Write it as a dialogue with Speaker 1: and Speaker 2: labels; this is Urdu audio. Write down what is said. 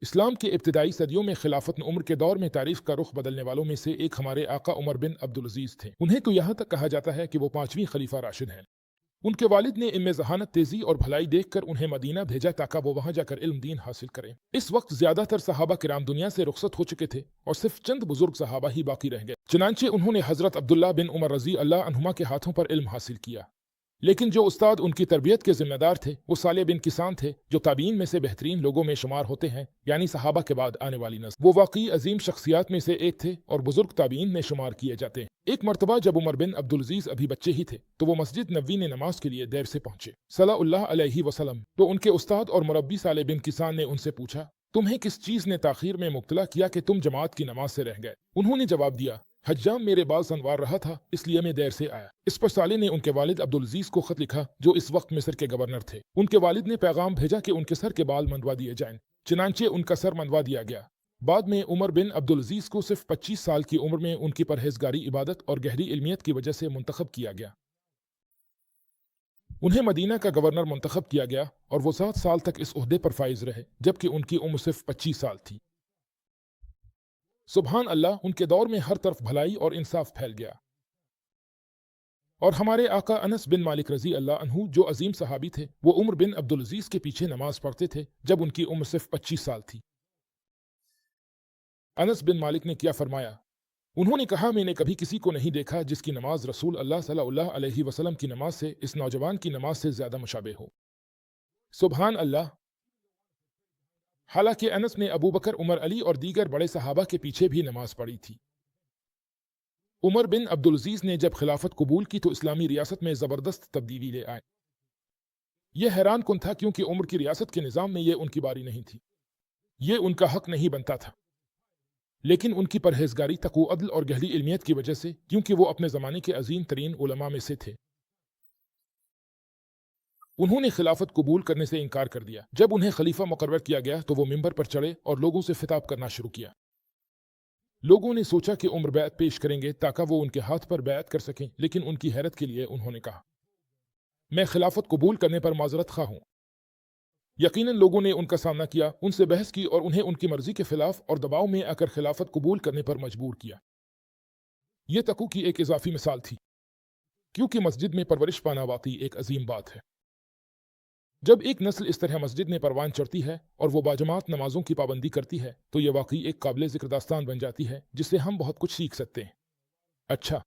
Speaker 1: اسلام کے ابتدائی صدیوں میں خلافت عمر کے دور میں تاریخ کا رخ بدلنے والوں میں سے ایک ہمارے آقا عمر بن عبدالعزیز تھے۔ انہیں تو یہاں تک کہا جاتا ہے کہ وہ 5ویں خلیفہ راشد ہیں۔ ان کے والد نے ان میں ذہانت، تیزی اور بھلائی دیکھ کر انہیں مدینہ بھیجا تاکہ وہ وہاں جا کر علم دین حاصل کریں۔ اس وقت زیادہ تر صحابہ کرام دنیا سے رخصت ہو چکے تھے اور صرف چند بزرگ صحابہ ہی باقی رہ گئے۔ چنانچہ انہوں نے حضرت عبداللہ بن عمر رضی اللہ عنہما کے ہاتھوں پر علم حاصل کیا، لیکن جو استاد ان کی تربیت کے ذمہ دار تھے وہ صالح بن کسان تھے، جو تابعین میں سے بہترین لوگوں میں شمار ہوتے ہیں، یعنی صحابہ کے بعد آنے والی نسل۔ وہ واقعی عظیم شخصیات میں سے ایک تھے اور بزرگ تابعین میں شمار کیے جاتے ہیں۔ ایک مرتبہ جب عمر بن عبدالعزیز ابھی بچے ہی تھے تو وہ مسجد نبوی میں نماز کے لیے دیر سے پہنچے صلی اللہ علیہ وسلم، تو ان کے استاد اور مربی صالح بن کسان نے ان سے پوچھا، تمہیں کس چیز نے تاخیر میں مبتلا کیا کہ تم جماعت کی نماز سے رہ گئے؟ انہوں نے جواب دیا، حجام میرے بال سنوار رہا تھا اس لیے میں دیر سے آیا۔ اس پر صالح نے ان کے والد عبدالعزیز کو خط لکھا جو اس وقت مصر کے گورنر تھے۔ ان کے والد نے پیغام بھیجا کہ ان کے سر کے بال منڈوا دیے جائیں، چنانچہ ان کا سر منڈوا دیا گیا۔ بعد میں عمر بن عبدالعزیز کو صرف 25 سال کی عمر میں ان کی پرہیزگاری، عبادت اور گہری علمیت کی وجہ سے منتخب کیا گیا۔ انہیں مدینہ کا گورنر منتخب کیا گیا اور وہ 7 سال تک اس عہدے پر فائز رہے، جبکہ ان کی عمر صرف 25 سال تھی۔ سبحان اللہ، ان کے دور میں ہر طرف بھلائی اور انصاف پھیل گیا، اور ہمارے آقا انس بن مالک رضی اللہ عنہ جو عظیم صحابی تھے، وہ عمر بن عبدالعزیز کے پیچھے نماز پڑھتے تھے جب ان کی عمر صرف 25 سال تھی۔ انس بن مالک نے کیا فرمایا؟ انہوں نے کہا، میں نے کبھی کسی کو نہیں دیکھا جس کی نماز رسول اللہ صلی اللہ علیہ وسلم کی نماز سے اس نوجوان کی نماز سے زیادہ مشابہ ہو۔ سبحان اللہ! حالانکہ انس نے ابو بکر، عمر، علی اور دیگر بڑے صحابہ کے پیچھے بھی نماز پڑھی تھی۔ عمر بن عبدالعزیز نے جب خلافت قبول کی تو اسلامی ریاست میں زبردست تبدیلی لے آئے۔ یہ حیران کن تھا کیونکہ عمر کی ریاست کے نظام میں یہ ان کی باری نہیں تھی، یہ ان کا حق نہیں بنتا تھا، لیکن ان کی پرہیزگاری، تقوی، عدل اور گہری علمیت کی وجہ سے، کیونکہ وہ اپنے زمانے کے عظیم ترین علماء میں سے تھے، انہوں نے خلافت قبول کرنے سے انکار کر دیا۔ جب انہیں خلیفہ مقرر کیا گیا تو وہ منبر پر چڑھے اور لوگوں سے خطاب کرنا شروع کیا۔ لوگوں نے سوچا کہ عمر بیعت پیش کریں گے تاکہ وہ ان کے ہاتھ پر بیعت کر سکیں، لیکن ان کی حیرت کے لیے انہوں نے کہا، میں خلافت قبول کرنے پر معذرت خواہ ہوں۔ یقیناً لوگوں نے ان کا سامنا کیا، ان سے بحث کی اور انہیں ان کی مرضی کے خلاف اور دباؤ میں آ کر خلافت قبول کرنے پر مجبور کیا۔ یہ تقوی کی ایک اضافی مثال تھی، کیونکہ مسجد میں پرورش پانا واقعی ایک عظیم بات ہے۔ جب ایک نسل اس طرح مسجد میں پروان چڑھتی ہے اور وہ باجماعت نمازوں کی پابندی کرتی ہے تو یہ واقعی ایک قابل ذکر داستان بن جاتی ہے جس سے ہم بہت کچھ سیکھ سکتے ہیں۔ اچھا،